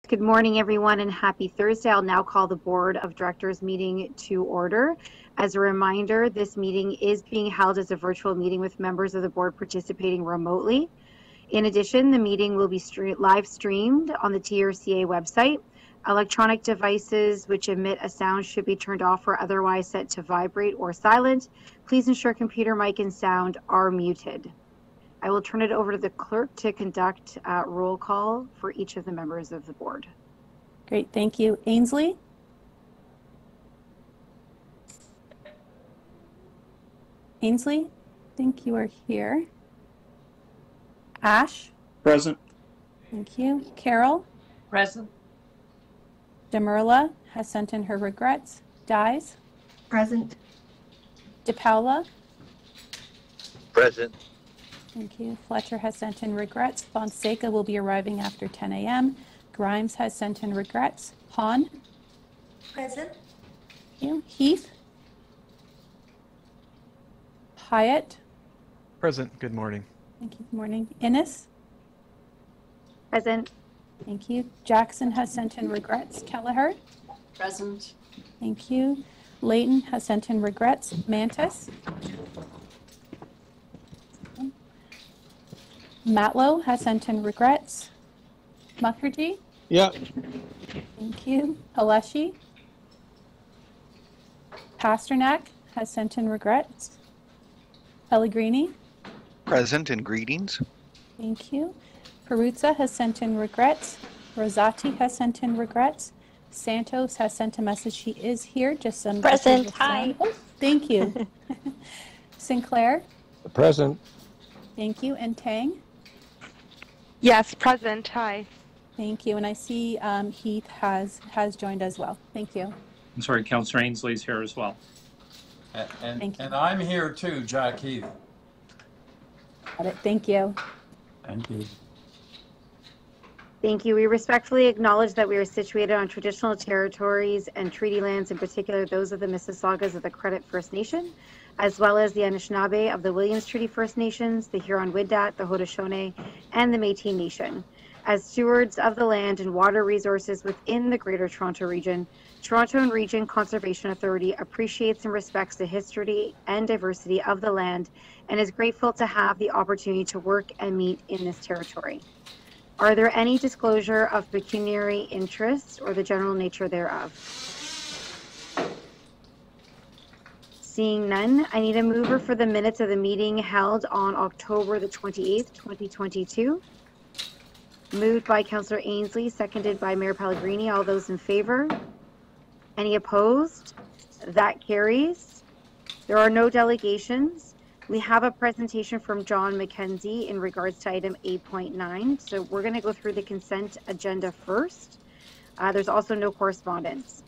Good morning, everyone, and happy Thursday. I'll now call the Board of Directors meeting to order. As a reminder, this meeting is being held as a virtual meeting with members of the board participating remotely. In addition, the meeting will be live streamed on the TRCA website. Electronic devices which emit a sound should be turned off or otherwise set to vibrate or silent. Please ensure computer mic and sound are muted. I will turn it over to the clerk to conduct a roll call for each of the members of the board. Great, thank you. Ainsley? Ainsley, I think you are here. Ash? Present. Thank you. Carol? Present. Demerla has sent in her regrets. Dies? Present. DePaula? Present. Thank you. Fletcher has sent in regrets. Fonseca will be arriving after 10 a.m. Grimes has sent in regrets. Hahn? Present. Thank you. Heath? Hyatt? Present. Good morning. Thank you. Good morning. Innes? Present. Thank you. Jackson has sent in regrets. Kelleher? Present. Thank you. Layton has sent in regrets. Mantis? Matlow has sent in regrets. Mukherjee? Yeah. Thank you. Aleshi? Pasternak has sent in regrets. Pellegrini? Present and greetings. Thank you. Peruzza has sent in regrets. Rosati has sent in regrets. Santos has sent a message she is here. Just some Present. Hi. Oh, thank you. Sinclair? Present. Thank you. And Tang? Yes, present. Hi. Thank you. And I see Heath has joined as well. Thank you. I'm sorry, Councillor Ainsley's here as well. Thank you. And I'm here too, Jack Heath. Got it. Thank you. Thank you. Thank you. We respectfully acknowledge that we are situated on traditional territories and treaty lands, in particular those of the Mississaugas of the Credit First Nation, as well as the Anishinaabe of the Williams Treaty First Nations, the Huron-Wendat, the Haudenosaunee, and the Métis Nation. As stewards of the land and water resources within the Greater Toronto Region, Toronto and Region Conservation Authority appreciates and respects the history and diversity of the land and is grateful to have the opportunity to work and meet in this territory. Are there any disclosure of pecuniary interest or the general nature thereof? Seeing none, I need a mover for the minutes of the meeting held on October the 28th, 2022. Moved by Councillor Ainsley, seconded by Mayor Pellegrini. All those in favor? Any opposed? That carries. There are no delegations. We have a presentation from John McKenzie in regards to item 8.9. So we're going to go through the consent agenda first. There's also no correspondence.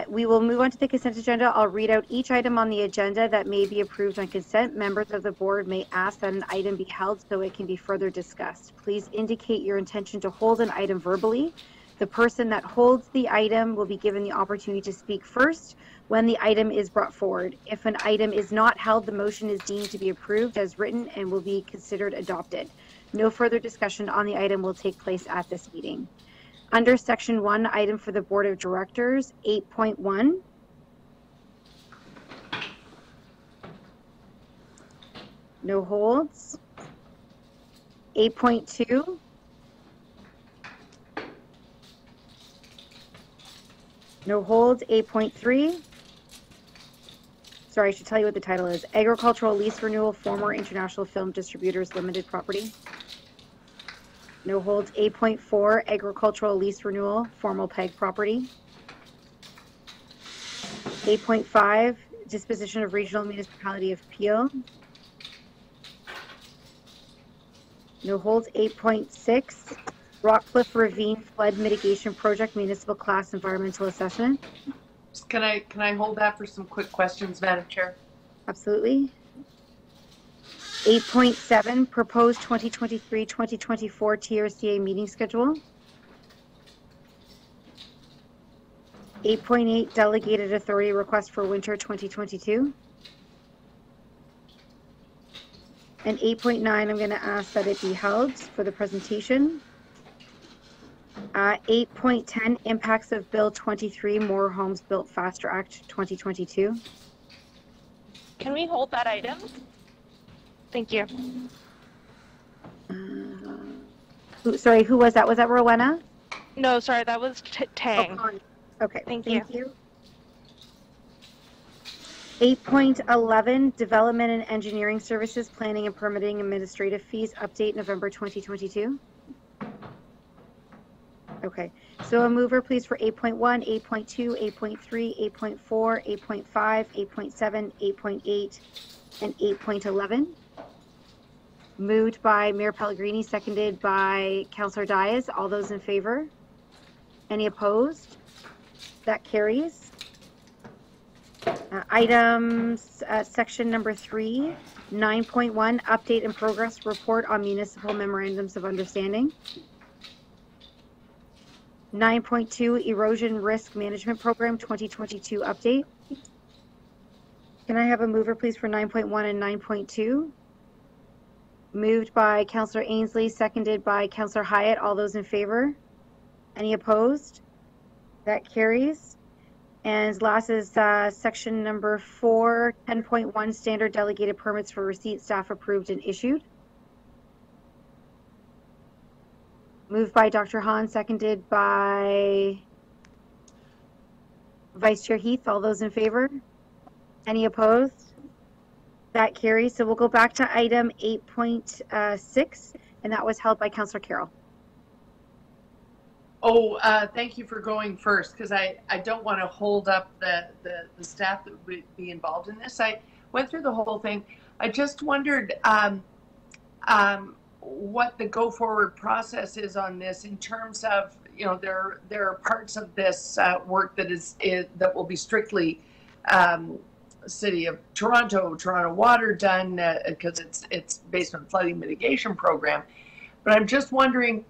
We will move on to the consent agenda. I'll read out each item on the agenda that may be approved on consent. Members of the board may ask that an item be held so it can be further discussed. Please indicate your intention to hold an item verbally. The person that holds the item will be given the opportunity to speak first when the item is brought forward. If an item is not held, the motion is deemed to be approved as written and will be considered adopted. No further discussion on the item will take place at this meeting. Under section 1, item for the Board of Directors, 8.1. No holds. 8.2. No holds. 8.3. Sorry, I should tell you what the title is. Agricultural Lease Renewal, former International Film Distributors Limited Property. No holds. 8.4, Agricultural Lease Renewal, formal PEG property. 8.5, Disposition of Regional Municipality of Peel. No holds. 8.6, Rockcliffe Ravine Flood Mitigation Project Municipal Class Environmental Assessment. Can I hold that for some quick questions, Madam Chair? Absolutely. 8.7, Proposed 2023-2024 TRCA meeting schedule. 8.8, Delegated Authority Request for Winter 2022. And 8.9, I'm going to ask that it be held for the presentation. 8.10, impacts of Bill 23, More Homes Built Faster Act 2022. Can we hold that item? Thank you. Sorry, who was that? Was that Rowena? No, sorry, that was Tang. Connie. Okay, Thank thank you. 8.11, Development and Engineering Services, Planning and Permitting Administrative Fees, update November 2022. Okay, so a mover please for 8.1, 8.2, 8.3, 8.4, 8.5, 8.7, 8.8, and 8.11. Moved by Mayor Pellegrini, seconded by Councillor Dias. All those in favor? Any opposed? That carries. Items, section number 3, 9.1, update and progress report on municipal memorandums of understanding. 9.2, erosion risk management program 2022 update. Can I have a mover please for 9.1 and 9.2? Moved by Councillor Ainsley, seconded by Councillor Hyatt. All those in favor? Any opposed? That carries. And last is section number 4, 10.1, standard delegated permits for receipt, staff approved and issued. Moved by Dr. Hahn, seconded by Vice Chair Heath. All those in favor? Any opposed? That carries. So we'll go back to item 8.6, and that was held by Councillor Carroll. Oh, thank you for going first, because I don't want to hold up the staff that would be involved in this. I went through the whole thing. I just wondered what the go forward process is on this in terms of, you know, there are parts of this work that will be strictly City of Toronto Water done because it's based on flooding mitigation program. But I'm just wondering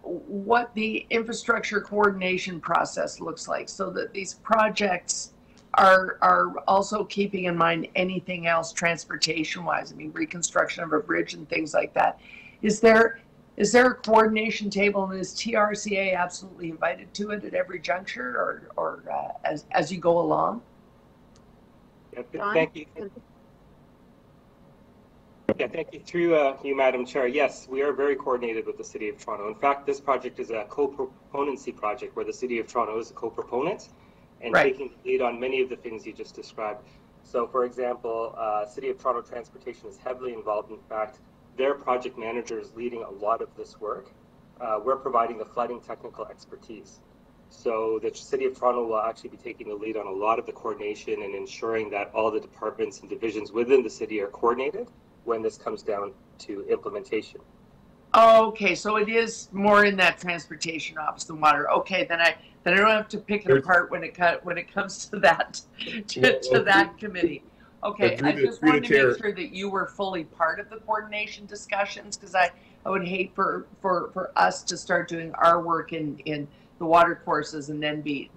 what the infrastructure coordination process looks like, so that these projects are also keeping in mind anything else transportation wise. I mean, reconstruction of a bridge and things like that. Is there a coordination table, and is TRCA absolutely invited to it at every juncture, or as you go along? Yeah, thank you. Yeah, thank you. Through you, Madam Chair. Yes, we are very coordinated with the City of Toronto. In fact, this project is a co-proponency project where the City of Toronto is a co-proponent and taking the lead on many of the things you just described. So, for example, City of Toronto Transportation is heavily involved. In fact, their project manager is leading a lot of this work. We're providing the flooding technical expertise. So the City of Toronto will actually be taking the lead on a lot of the coordination and ensuring that all the departments and divisions within the city are coordinated when this comes down to implementation. Okay, so it is more in that transportation office than water. Okay, then I don't have to pick it apart when it comes to that that committee. Okay, I just wanted to make sure that you were fully part of the coordination discussions, because I would hate for us to start doing our work in the water courses and then be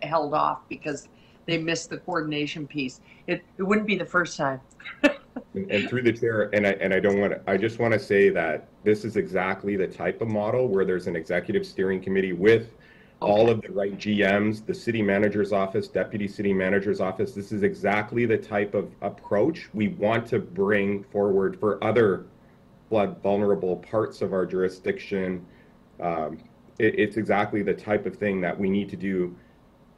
held off because they missed the coordination piece. It wouldn't be the first time. And through the chair, I just want to say that this is exactly the type of model where there's an executive steering committee with all of the right GMs, the city manager's office, deputy city manager's office. This is exactly the type of approach we want to bring forward for other flood vulnerable parts of our jurisdiction. It's exactly the type of thing that we need to do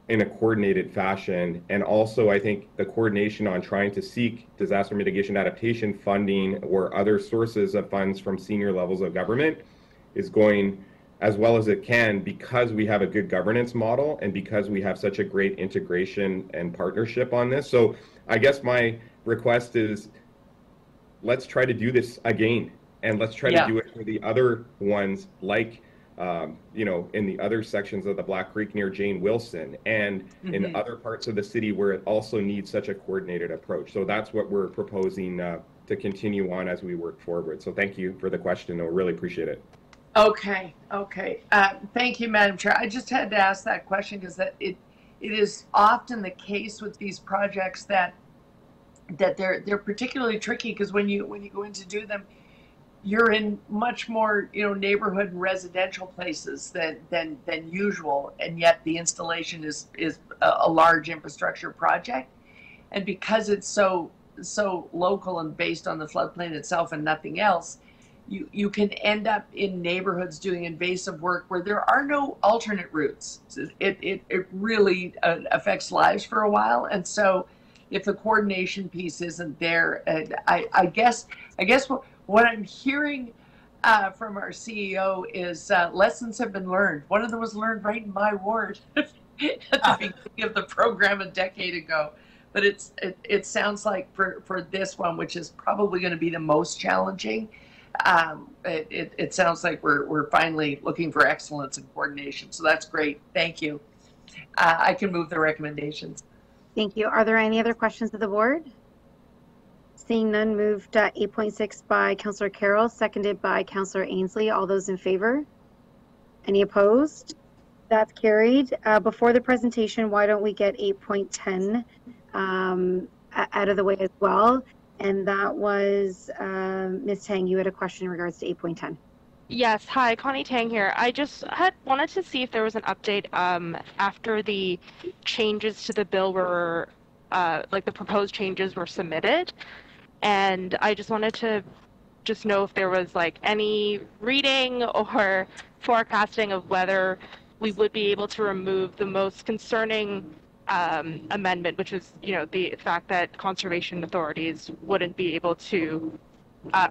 in a coordinated fashion. And also, I think the coordination on trying to seek disaster mitigation adaptation funding or other sources of funds from senior levels of government is going as well as it can, because we have a good governance model and because we have such a great integration and partnership on this. So I guess my request is, let's try to do this again, and let's try to do it for the other ones, like you know, in the other sections of the Black Creek near Jane Wilson, and in other parts of the city where it also needs such a coordinated approach. So that's what we're proposing to continue on as we work forward. So thank you for the question. I really appreciate it. Okay. Thank you, Madam Chair. I just had to ask that question because it is often the case with these projects that they're particularly tricky, because when you go in to do them, you're in much more, neighborhood and residential places than usual, and yet the installation is a large infrastructure project. And because it's so local and based on the floodplain itself and nothing else, you can end up in neighborhoods doing invasive work where there are no alternate routes. It really affects lives for a while, and so if the coordination piece isn't there, I guess what I'm hearing from our CEO is lessons have been learned. One of them was learned right in my ward at the beginning of the program a decade ago. But it sounds like for this one, which is probably going to be the most challenging, it sounds like we're finally looking for excellence in coordination. So that's great. Thank you. I can move the recommendations. Thank you. Are there any other questions of the board? Seeing none, moved 8.6 by Councillor Carroll, seconded by Councillor Ainsley. All those in favor? Any opposed? That's carried. Before the presentation, why don't we get 8.10 out of the way as well? And that was Ms. Tang, you had a question in regards to 8.10. Yes, hi, Connie Tang here. I just wanted to see if there was an update after the changes to the bill were, like the proposed changes were submitted. And I just wanted to know if there was like any reading or forecasting of whether we would be able to remove the most concerning amendment, which is, the fact that conservation authorities wouldn't be able to,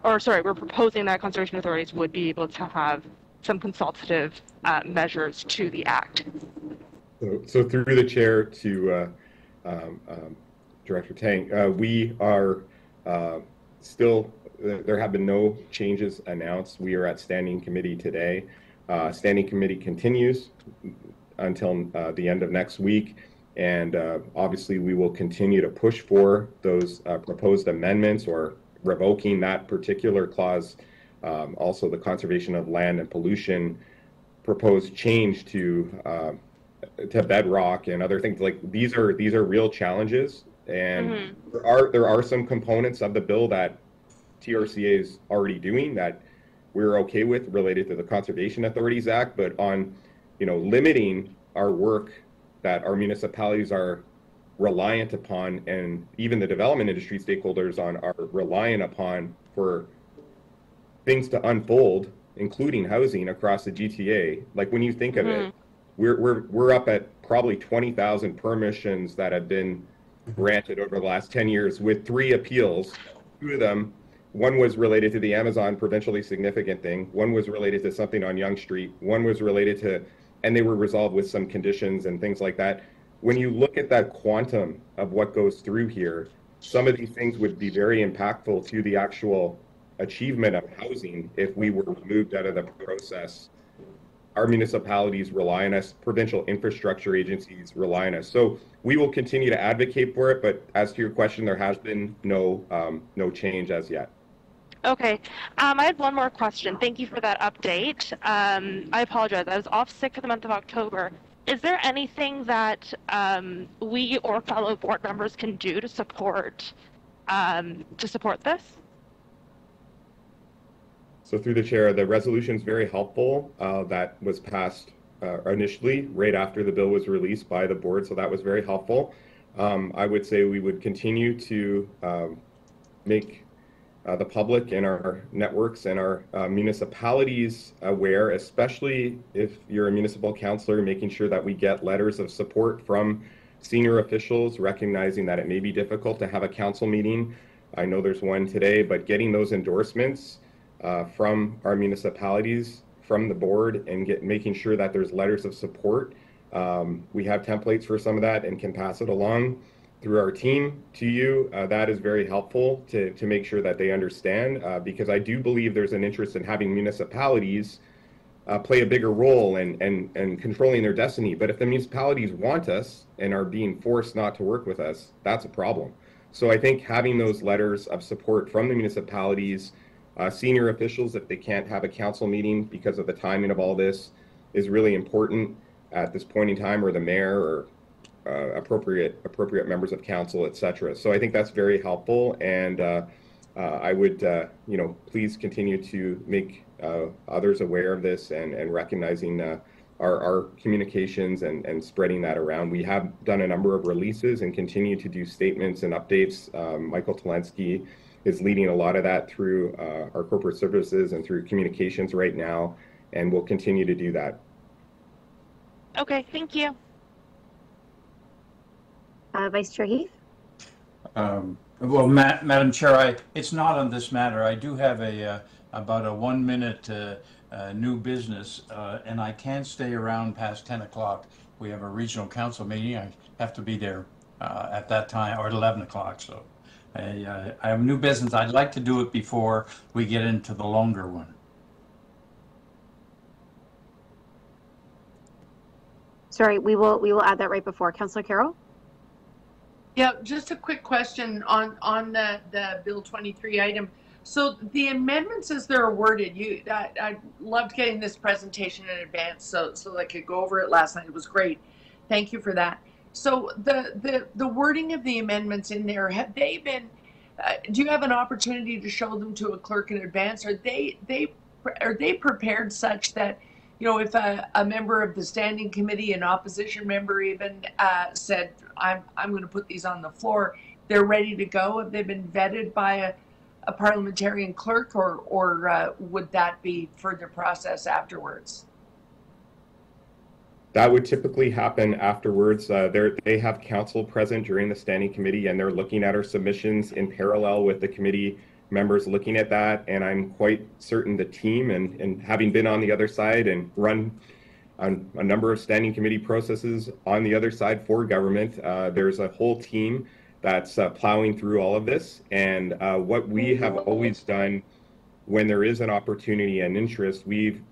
we're proposing that conservation authorities would be able to have some consultative measures to the act. So through the chair to Director Tang, we are still, there have been no changes announced. We are at standing committee today. Standing committee continues until the end of next week. And obviously, we will continue to push for those proposed amendments or revoking that particular clause. Also, the conservation of land and pollution proposed change to bedrock and other things. Like these are real challenges, and there are some components of the bill that TRCA is already doing that we're okay with related to the Conservation Authorities Act, but on limiting our work that our municipalities are reliant upon, and even the development industry stakeholders are reliant upon for things to unfold, including housing across the GTA. Like when you think of it, we're up at probably 20,000 permissions that have been granted over the last 10 years with 3 appeals. 2 of them, one was related to the Amazon provincially significant thing, one was related to something on Yonge Street, one was related to, and they were resolved with some conditions and things like that. When you look at that quantum of what goes through here, some of these things would be very impactful to the actual achievement of housing if we were removed out of the process. Our municipalities rely on us, provincial infrastructure agencies rely on us. So we will continue to advocate for it, but as to your question, there has been no change as yet. Okay. I had one more question. Thank you for that update. I apologize. I was off sick for the month of October. Is there anything that we or fellow board members can do to support this? So through the chair, the resolution is very helpful. That was passed initially right after the bill was released by the board, so that was very helpful. I would say we would continue to make the public and our networks and our municipalities aware, especially if you're a municipal councillor, making sure that we get letters of support from senior officials, recognizing that it may be difficult to have a council meeting. I know there's one today, but getting those endorsements from our municipalities, from the board, and making sure that there's letters of support. We have templates for some of that and can pass it along through our team to you. That is very helpful to make sure that they understand, because I do believe there's an interest in having municipalities play a bigger role and controlling their destiny. But if the municipalities want us and are being forced not to work with us, that's a problem. So I think having those letters of support from the municipalities, senior officials, if they can't have a council meeting because of the timing of all this, is really important at this point in time, or the mayor or appropriate members of council, etc. So I think that's very helpful, and I would, please continue to make others aware of this and recognizing our communications and spreading that around. We have done a number of releases and continue to do statements and updates. Michael Talensky is leading a lot of that through our corporate services and through communications right now, and we'll continue to do that. Okay, thank you. Vice Chair Heath? Well, Madam Chair, it's not on this matter. I do have about a 1 minute new business, and I can't stay around past 10 o'clock. We have a regional council meeting. I have to be there at that time, or at 11 o'clock. So I have new business. I'd like to do it before we get into the longer one. Sorry, we will add that right before. Councillor Carroll? Yeah, just a quick question on the Bill 23 item. So the amendments as they're worded, I loved getting this presentation in advance so I could go over it last night. It was great. Thank you for that. So the wording of the amendments in there, have they been, do you have an opportunity to show them to a clerk in advance? Are they prepared such that, if a member of the standing committee, an opposition member even said, I'm going to put these on the floor, they're ready to go? Have they been vetted by a parliamentarian clerk, or would that be further process afterwards? That would typically happen afterwards. They have counsel present during the standing committee, and they're looking at our submissions in parallel with the committee members looking at that. And I'm quite certain the team, and having been on the other side and run on a number of standing committee processes on the other side for government, there's a whole team that's plowing through all of this. And what we have always done when there is an opportunity and interest, we've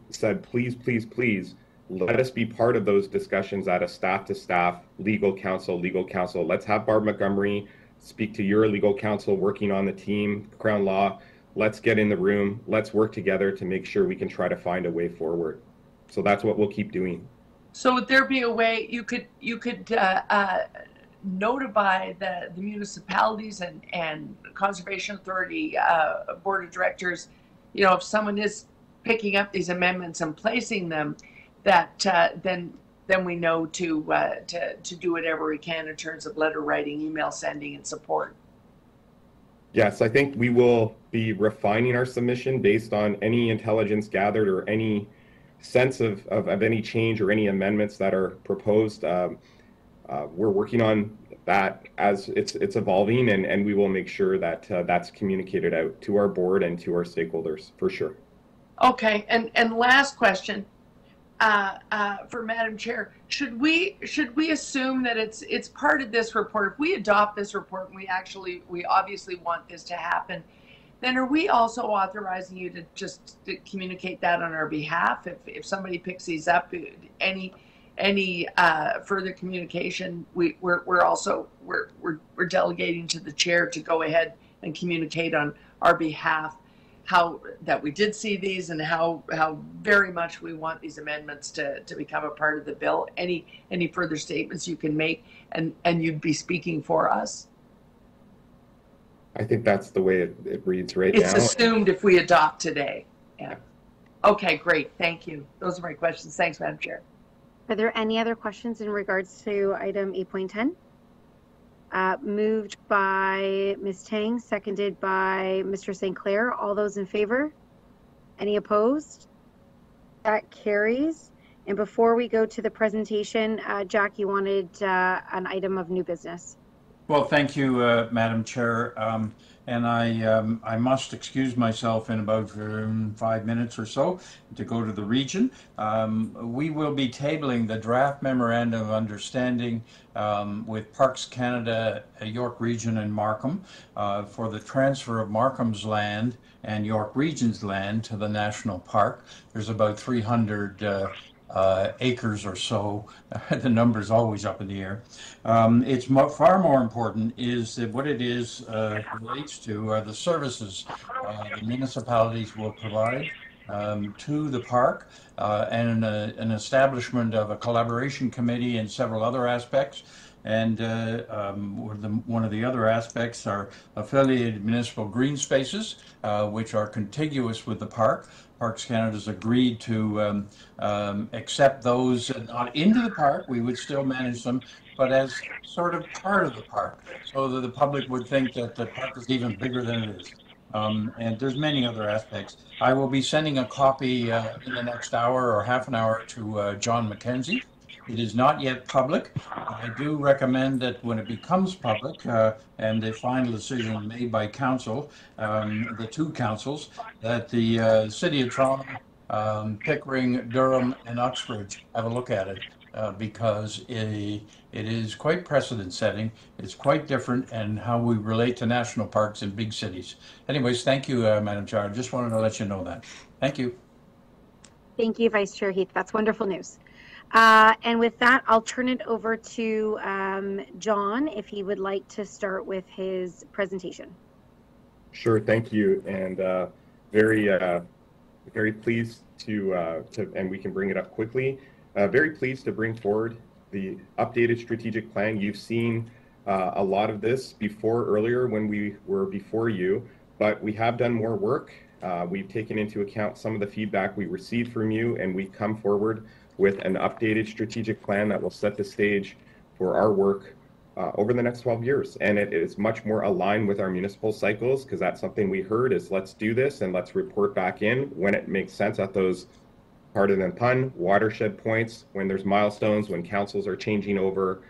said, please, please, please, let us be part of those discussions at a staff-to-staff legal counsel. Let's have Barb Montgomery speak to your legal counsel working on the team, Crown Law. Let's get in the room. Let's work together to make sure we can try to find a way forward. So that's what we'll keep doing. So would there be a way you could notify the municipalities and Conservation Authority Board of Directors, if someone is picking up these amendments and placing them, that then we know to do whatever we can in terms of letter writing, email sending, and support? Yes, I think we will be refining our submission based on any intelligence gathered or any sense of any change or any amendments that are proposed. We're working on that as it's evolving, and we will make sure that that's communicated out to our board and to our stakeholders for sure. Okay, and last question for Madam Chair, should we assume that it's part of this report? If we adopt this report and we obviously want this to happen, then are we also authorizing you to just communicate that on our behalf? If somebody picks these up, any further communication, we're also delegating to the chair to go ahead and communicate on our behalf how that we did see these and how very much we want these amendments to become a part of the bill. Any further statements you can make, and you'd be speaking for us? I think that's the way it reads right now. It's assumed if we adopt today. Yeah. Okay, great. Thank you. Those are my questions. Thanks, Madam Chair. Are there any other questions in regards to item 8.10? Moved by Ms. Tang, seconded by Mr. St. Clair. All those in favor? Any opposed? That carries. And before we go to the presentation, Jack, you wanted an item of new business. Well, thank you, Madam Chair. And I must excuse myself in about 5 minutes or so to go to the region. We will be tabling the draft memorandum of understanding with Parks Canada, York Region, and Markham for the transfer of Markham's land and York Region's land to the national park. There's about 300 acres or so. The number's always up in the air. It's far more important is that what it is relates to are the services the municipalities will provide to the park and an establishment of a collaboration committee and several other aspects And one of the other aspects are affiliated municipal green spaces, which are contiguous with the park. Parks Canada's agreed to accept those not into the park. We would still manage them, but as sort of part of the park, so that the public would think that the park is even bigger than it is. And there's many other aspects. I will be sending a copy in the next hour or half an hour to John McKenzie. It is not yet public. I do recommend that when it becomes public and the final decision made by council, the two councils, that the City of Toronto, Pickering, Durham, and Uxbridge have a look at it because it is quite precedent setting. It's quite different and how we relate to national parks in big cities. Anyways, thank you, Madam Chair. I just wanted to let you know that. Thank you. Thank you, Vice Chair Heath. That's wonderful news. And with that, I'll turn it over to John if he would like to start with his presentation. Sure, thank you, and very pleased to and we can bring it up quickly. Very pleased to bring forward the updated strategic plan. You've seen a lot of this before earlier when we were before you, but we have done more work. We've taken into account some of the feedback we received from you, and we've come forward with an updated strategic plan that will set the stage for our work over the next 12 years. And it is much more aligned with our municipal cycles, because that's something we heard is let's do this and let's report back in when it makes sense at those, pardon the pun, watershed points, when there's milestones, when councils are changing over,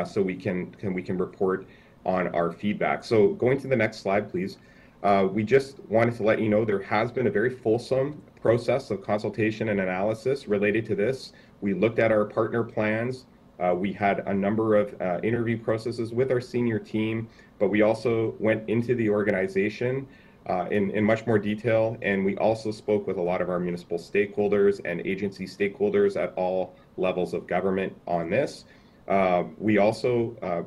so we can report on our feedback. So going to the next slide, please. We just wanted to let you know there has been a very fulsome process of consultation and analysis related to this. We looked at our partner plans. We had a number of interview processes with our senior team, but we also went into the organization in much more detail, and we also spoke with a lot of our municipal stakeholders and agency stakeholders at all levels of government on this. We also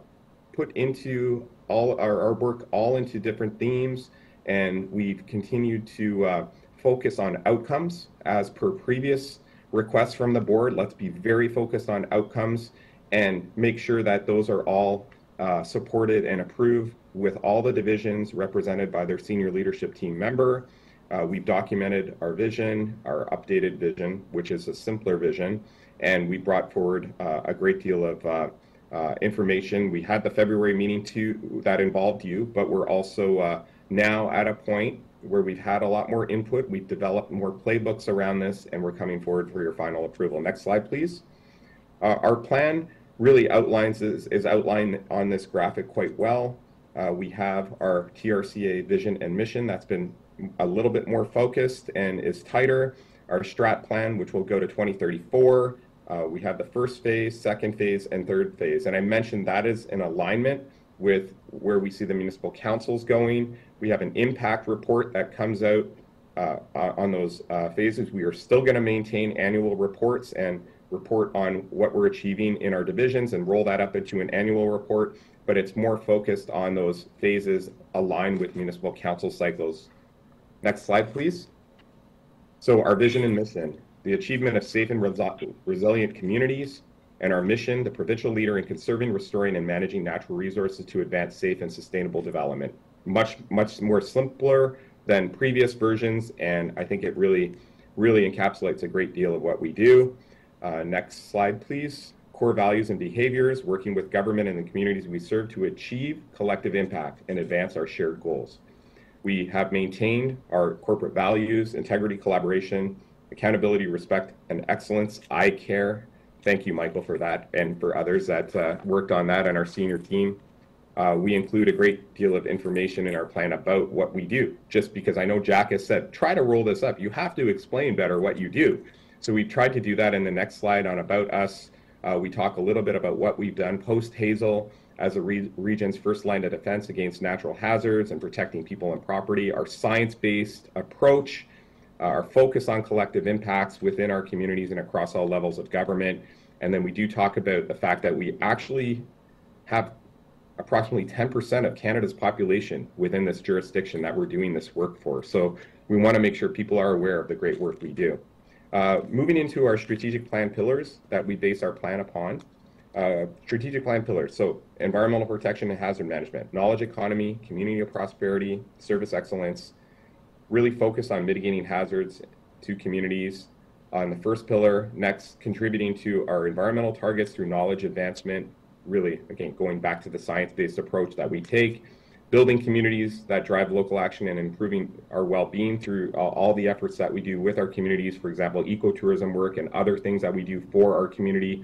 put into all our work all into different themes, and we've continued to focus on outcomes as per previous requests from the board. Let's be very focused on outcomes and make sure that those are all supported and approved with all the divisions represented by their senior leadership team member. We've documented our vision, our updated vision, which is a simpler vision, and we brought forward a great deal of information. We had the February meeting too that involved you, but we're also now at a point where we've had a lot more input. We've developed more playbooks around this, and we're coming forward for your final approval. Next slide, please. Our plan really is outlined on this graphic quite well. We have our TRCA vision and mission that's been a little bit more focused and is tighter. Our strat plan, which will go to 2034. We have the first phase, second phase, and third phase. And I mentioned that is in alignment with where we see the municipal councils going. We have an impact report that comes out on those phases. We are still going to maintain annual reports and report on what we're achieving in our divisions and roll that up into an annual report, but it's more focused on those phases aligned with municipal council cycles. Next slide, please. So our vision and mission, the achievement of safe and resilient communities, and our mission, the provincial leader in conserving, restoring, and managing natural resources to advance safe and sustainable development. Much more simpler than previous versions, and I think it really encapsulates a great deal of what we do. Next slide, please. Core values and behaviors, working with government and the communities we serve to achieve collective impact and advance our shared goals. We have maintained our corporate values, integrity, collaboration, accountability, respect, and excellence. I care. Thank you, Michael, for that, and for others that worked on that and our senior team. We include a great deal of information in our plan about what we do, just because I know Jack has said, try to roll this up. You have to explain better what you do. So we tried to do that in the next slide on About Us. We talk a little bit about what we've done post-Hazel as a region's first line of defense against natural hazards and protecting people and property, our science-based approach, our focus on collective impacts within our communities and across all levels of government. And then we do talk about the fact that we actually have approximately 10% of Canada's population within this jurisdiction that we're doing this work for. So we want to make sure people are aware of the great work we do. Moving into our strategic plan pillars that we base our plan upon. strategic plan pillars. So environmental protection and hazard management, knowledge economy, community of prosperity, service excellence, really focus on mitigating hazards to communities on the first pillar. Next, contributing to our environmental targets through knowledge advancement, really, again, going back to the science-based approach that we take, building communities that drive local action and improving our well-being through all the efforts that we do with our communities, for example, ecotourism work and other things that we do for our community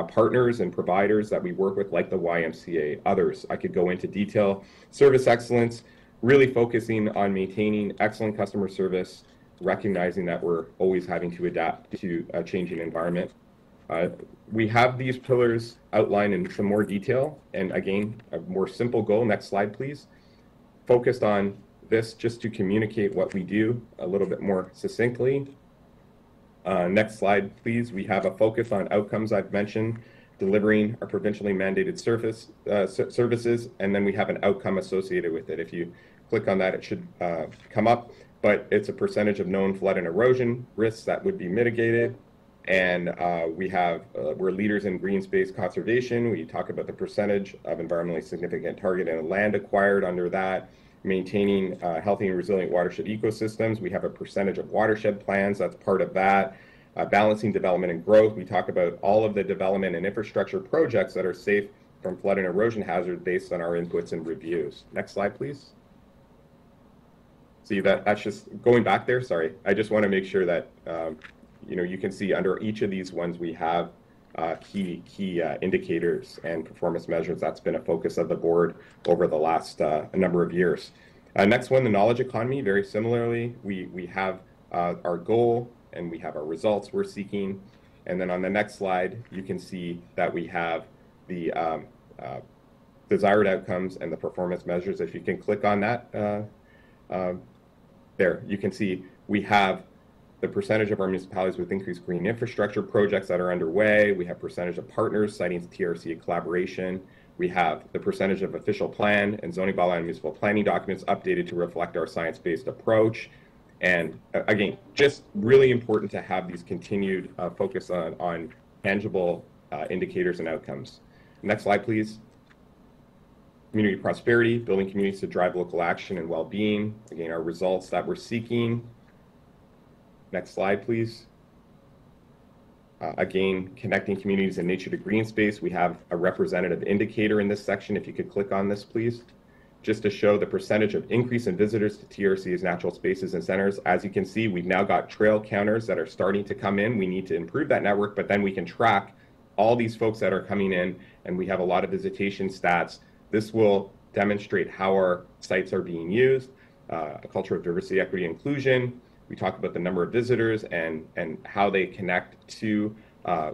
partners and providers that we work with, like the YMCA, others. I could go into detail. Service excellence, really focusing on maintaining excellent customer service, recognizing that we're always having to adapt to a changing environment. We have these pillars outlined in some more detail, and again, a more simple goal. Next slide, please. Focused on this just to communicate what we do a little bit more succinctly. Next slide, please. We have a focus on outcomes I've mentioned, delivering our provincially mandated services, and then we have an outcome associated with it. If you click on that, it should come up, but it's a percentage of known flood and erosion risks that would be mitigated. And we're leaders in green space conservation. We talk about the percentage of environmentally significant target and land acquired under that, maintaining healthy and resilient watershed ecosystems. We have a percentage of watershed plans, that's part of that. Balancing development and growth. We talk about all of the development and infrastructure projects that are safe from flood and erosion hazard based on our inputs and reviews. Next slide, please. See that's just going back there. Sorry, I just want to make sure that you can see under each of these ones we have key indicators and performance measures. That's been a focus of the board over the last number of years. Next one, the knowledge economy. Very similarly, we have our goal and we have our results we're seeking. And then on the next slide, you can see that we have the desired outcomes and the performance measures. If you can click on that, there, you can see we have the percentage of our municipalities with increased green infrastructure projects that are underway. We have percentage of partners citing TRCA collaboration. We have the percentage of official plan and zoning bylaw and municipal planning documents updated to reflect our science-based approach. And again, just really important to have these continued focus on tangible indicators and outcomes. Next slide, please. Community prosperity, building communities to drive local action and well-being. Again, our results that we're seeking. Next slide, please. Again, connecting communities and nature to green space. We have a representative indicator in this section. If you could click on this, please. Just to show the percentage of increase in visitors to TRCA's natural spaces and centers. As you can see, we've now got trail counters that are starting to come in. We need to improve that network, but then we can track all these folks that are coming in, and we have a lot of visitation stats. This will demonstrate how our sites are being used, a culture of diversity, equity, inclusion. We talk about the number of visitors and how they connect to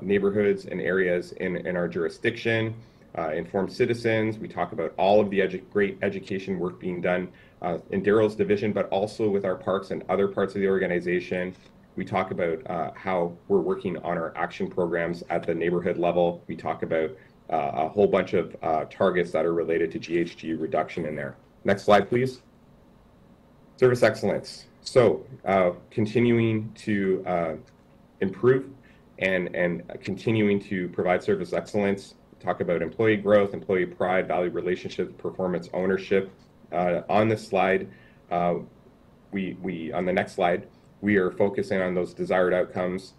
neighborhoods and areas in our jurisdiction. Informed citizens. We talk about all of the great education work being done in Daryl's division, but also with our parks and other parts of the organization. We talk about how we're working on our action programs at the neighborhood level. We talk about a whole bunch of targets that are related to GHG reduction in there. Next slide, please. Service excellence. So continuing to improve and continuing to provide service excellence. Talk about employee growth, employee pride, value relationships, performance ownership. On this slide, on the next slide, we are focusing on those desired outcomes.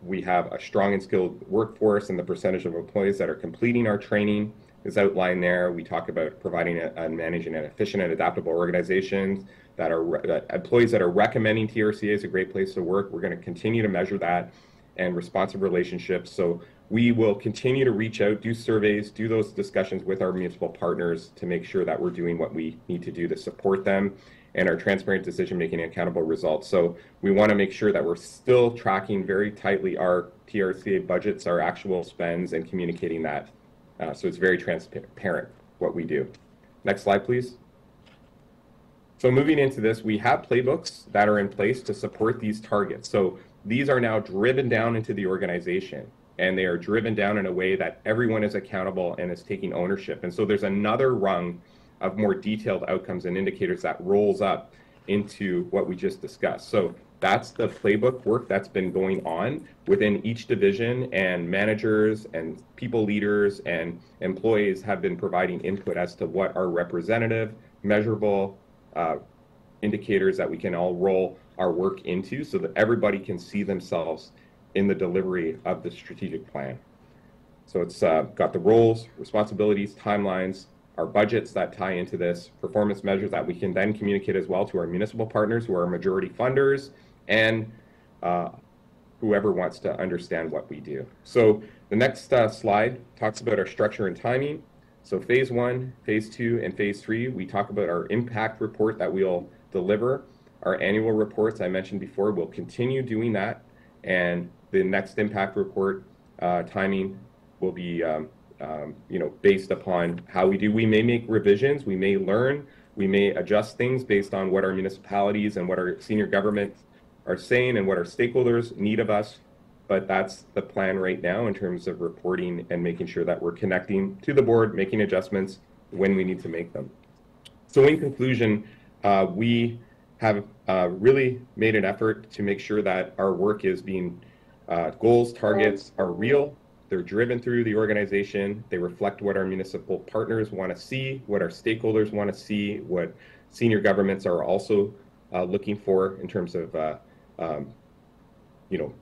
We have a strong and skilled workforce, and the percentage of employees that are completing our training is outlined there. We talk about providing and managing an efficient and adaptable organization that are employees that are recommending TRCA is a great place to work. We're going to continue to measure that, and responsive relationships. So we will continue to reach out, do surveys, do those discussions with our municipal partners to make sure that we're doing what we need to do to support them and our transparent decision-making and accountable results. So we want to make sure that we're still tracking very tightly our TRCA budgets, our actual spends, and communicating that. So it's very transparent what we do. Next slide, please. So moving into this, we have playbooks that are in place to support these targets. So these are now driven down into the organization, and they are driven down in a way that everyone is accountable and is taking ownership. And so there's another rung of more detailed outcomes and indicators that rolls up into what we just discussed. So That's the playbook work that's been going on within each division, and managers and people leaders and employees have been providing input as to what are representative, measurable indicators that we can all roll our work into so that everybody can see themselves in the delivery of the strategic plan. So it's got the roles, responsibilities, timelines, our budgets that tie into this, performance measures that we can then communicate as well to our municipal partners who are majority funders, and whoever wants to understand what we do. So the next slide talks about our structure and timing. So phase 1, phase 2, and phase 3, we talk about our impact report that we'll deliver. Our annual reports, I mentioned before, we'll continue doing that. And the next impact report timing will be based upon how we do. We may make revisions, we may learn, we may adjust things based on what our municipalities and what our senior government are saying and what our stakeholders need of us. But that's the plan right now in terms of reporting and making sure that we're connecting to the board, making adjustments when we need to make them. So in conclusion, we have really made an effort to make sure that our work is being, goals, targets are real, they're driven through the organization, they reflect what our municipal partners want to see, what our stakeholders want to see, what senior governments are also looking for in terms of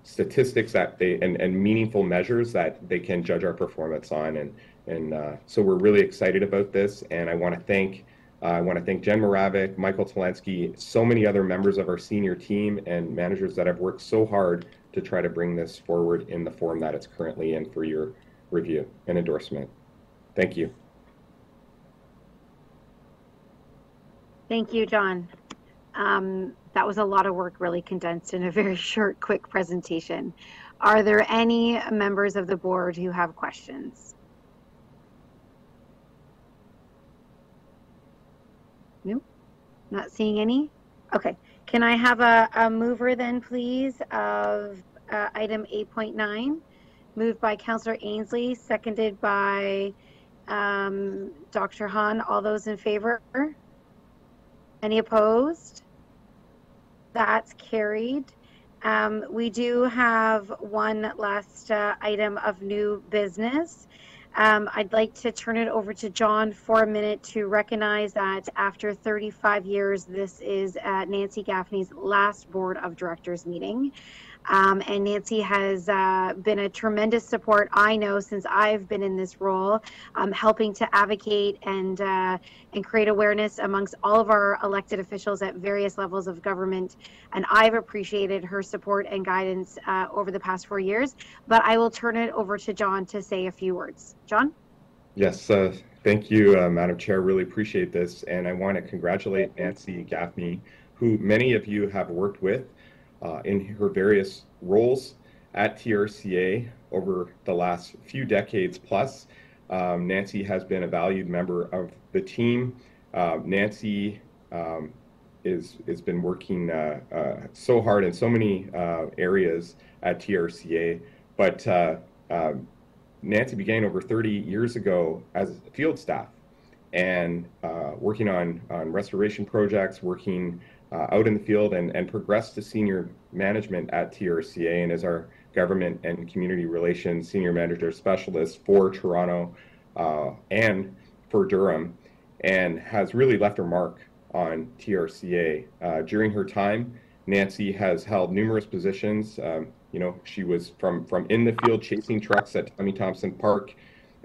statistics that they and meaningful measures that they can judge our performance on, and so we're really excited about this. And I want to thank Jen Moravec, Michael Talensky, so many other members of our senior team and managers that have worked so hard to try to bring this forward in the form that it's currently in for your review and endorsement. Thank you. Thank you, John. That was a lot of work really condensed in a very short, quick presentation. Are there any members of the board who have questions? Nope, not seeing any. Okay, can I have a mover then, please, of item 8.9, moved by Councillor Ainsley, seconded by Dr. Han. All those in favor? Any opposed? That's carried. We do have one last item of new business. I'd like to turn it over to John for a minute to recognize that after 35 years, this is Nancy Gaffney's last Board of Directors meeting. And Nancy has been a tremendous support, I know, since I've been in this role, helping to advocate and create awareness amongst all of our elected officials at various levels of government. And I've appreciated her support and guidance over the past 4 years. But I will turn it over to John to say a few words. John? Yes, thank you, Madam Chair. Really appreciate this. And I want to congratulate Nancy Gaffney, who many of you have worked with in her various roles at TRCA over the last few decades plus. Nancy has been a valued member of the team. Nancy has been working so hard in so many areas at TRCA, but Nancy began over 30 years ago as field staff and working on restoration projects, working out in the field, and progressed to senior management at TRCA and is our government and community relations senior manager specialist for Toronto and for Durham, and has really left her mark on TRCA. During her time, Nancy has held numerous positions. She was from in the field chasing trucks at Tommy Thompson Park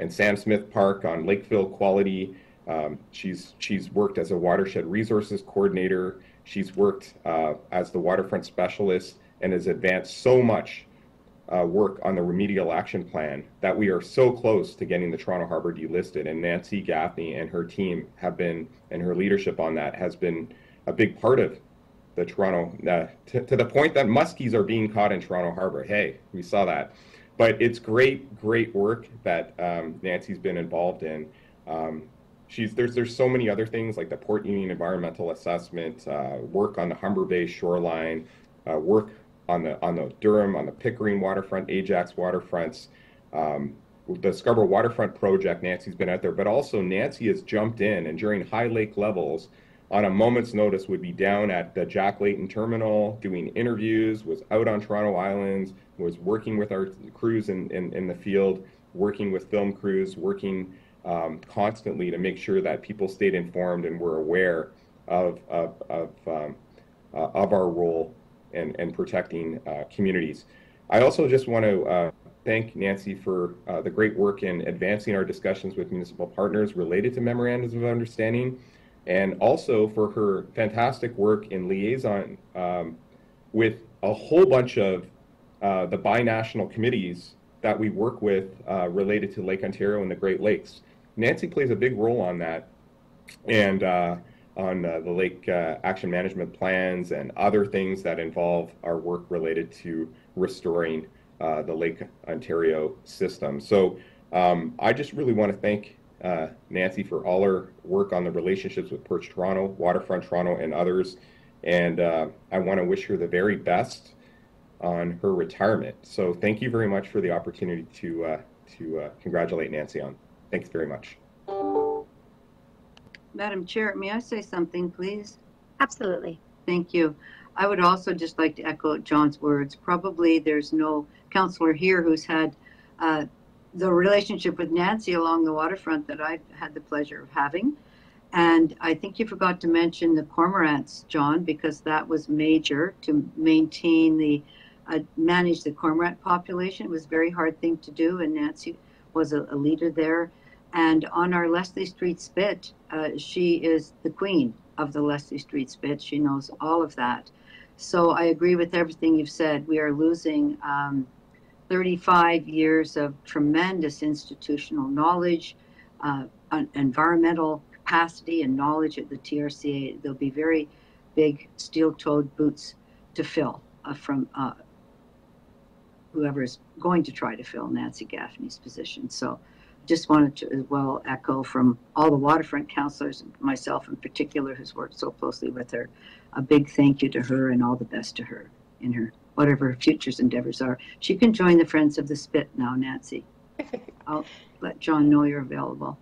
and Sam Smith Park on Lakeville Quality. She's worked as a watershed resources coordinator. She's worked as the waterfront specialist and has advanced so much work on the remedial action plan that we are so close to getting the Toronto Harbor delisted. And Nancy Gaffney and her team have been, and her leadership on that has been a big part of the Toronto, to the point that muskies are being caught in Toronto Harbor. Hey, we saw that. But it's great work that Nancy's been involved in. There's so many other things like the Port Union environmental assessment, work on the Humber Bay shoreline, work on the Durham, on the Pickering waterfront, Ajax waterfronts, the Scarborough waterfront project. Nancy's been out there, but also Nancy has jumped in and during high lake levels on a moment's notice would be down at the Jack Layton terminal doing interviews, was out on Toronto Islands, was working with our crews in the field, working with film crews, working constantly to make sure that people stayed informed and were aware of our role in protecting communities. I also just want to thank Nancy for the great work in advancing our discussions with municipal partners related to memorandums of understanding, and also for her fantastic work in liaison with a whole bunch of the binational committees that we work with related to Lake Ontario and the Great Lakes. Nancy plays a big role on that, and on the lake action management plans and other things that involve our work related to restoring the Lake Ontario system. So I just really want to thank Nancy for all her work on the relationships with Perch Toronto, Waterfront Toronto, and others. And I want to wish her the very best on her retirement. So thank you very much for the opportunity to congratulate Nancy on. Thanks very much. Madam Chair, may I say something, please? Absolutely. Thank you. I would also just like to echo John's words. Probably there's no councillor here who's had the relationship with Nancy along the waterfront that I've had the pleasure of having. And I think you forgot to mention the cormorants, John, because that was major to maintain the, manage the cormorant population. It was a very hard thing to do, and Nancy was a leader there. And on our Leslie Street Spit, she is the queen of the Leslie Street Spit. She knows all of that. So I agree with everything you've said. We are losing 35 years of tremendous institutional knowledge, environmental capacity and knowledge at the TRCA. There'll be very big steel-toed boots to fill from whoever is going to try to fill Nancy Gaffney's position. So just wanted to as well echo from all the waterfront councillors, myself in particular, who's worked so closely with her, a big thank you to her and all the best to her in her whatever her future's endeavors are. She can join the Friends of the Spit now, Nancy. I'll let John know you're available.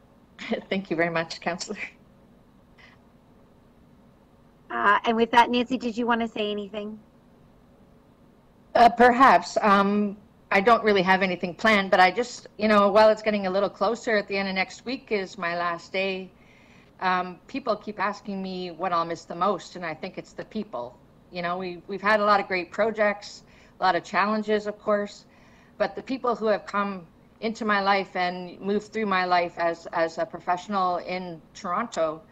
Thank you very much, Councillor. And with that, Nancy, did you want to say anything? Perhaps. I don't really have anything planned, but I just, while it's getting a little closer, at the end of next week is my last day. People keep asking me what I'll miss the most, and I think it's the people. We've had a lot of great projects, a lot of challenges, of course, but the people who have come into my life and moved through my life as a professional in Toronto,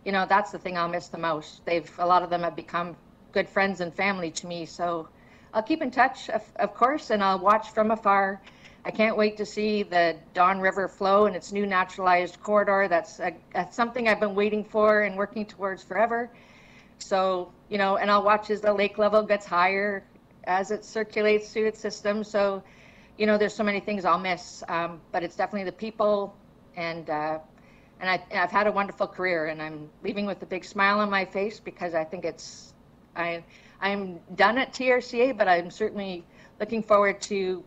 that's the thing I'll miss the most. A lot of them have become good friends and family to me, so I'll keep in touch, of course, and I'll watch from afar. I can't wait to see the Don River flow and its new naturalized corridor. That's something I've been waiting for and working towards forever. So, and I'll watch as the lake level gets higher as it circulates through its system. So, there's so many things I'll miss, but it's definitely the people, and I've had a wonderful career, and I'm leaving with a big smile on my face because I think I'm done at TRCA, but I'm certainly looking forward to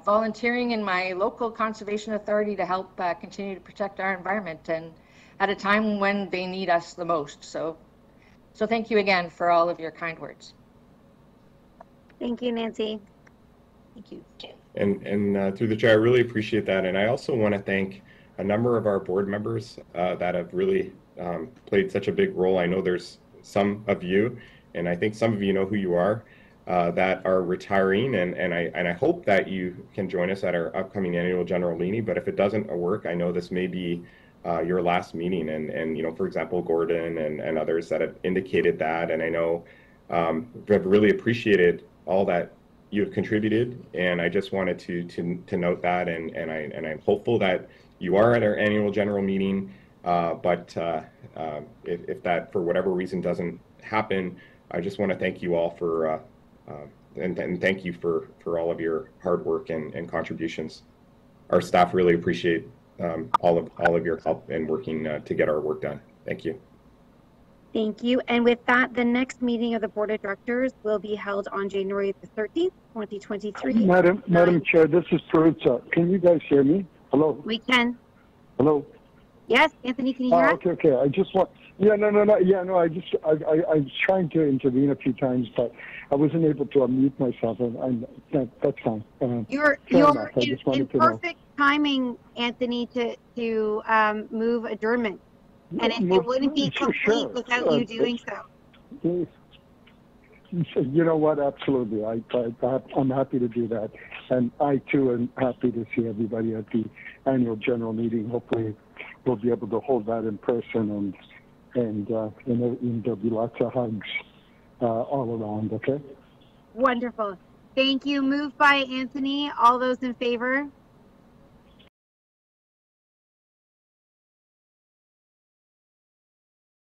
volunteering in my local conservation authority to help continue to protect our environment, and at a time when they need us the most. So thank you again for all of your kind words. Thank you, Nancy. Thank you. And through the chair, I really appreciate that. And I also want to thank a number of our board members that have really played such a big role. I know there's some of you, and I think some of you know who you are, that are retiring, and I hope that you can join us at our upcoming annual general meeting. But if it doesn't work, I know this may be your last meeting, and for example, Gordon and others that have indicated that, and I know I've really appreciated all that you have contributed, and I just wanted to note that, and I'm hopeful that you are at our annual general meeting, but if that for whatever reason doesn't happen, I just want to thank you all for and thank you for all of your hard work and contributions. Our staff really appreciate all of your help in working to get our work done. Thank you. Thank you. And with that, the next meeting of the Board of Directors will be held on January the 13th, 2023. Madam Chair, this is Peruzza. Can you guys hear me? Hello? We can. Hello? Yes, Anthony, can you hear us? Okay. I just want, Yeah, no. Yeah, no. I was trying to intervene a few times, but I wasn't able to unmute myself, and that's fine. You're in perfect timing, Anthony, to move adjournment, and it wouldn't be complete without you doing so. You know what? Absolutely, I'm happy to do that, and I too am happy to see everybody at the annual general meeting. Hopefully, we'll be able to hold that in person, and there'll be lots of hugs all around. Okay. Wonderful. Thank you. Moved by Anthony. All those in favor?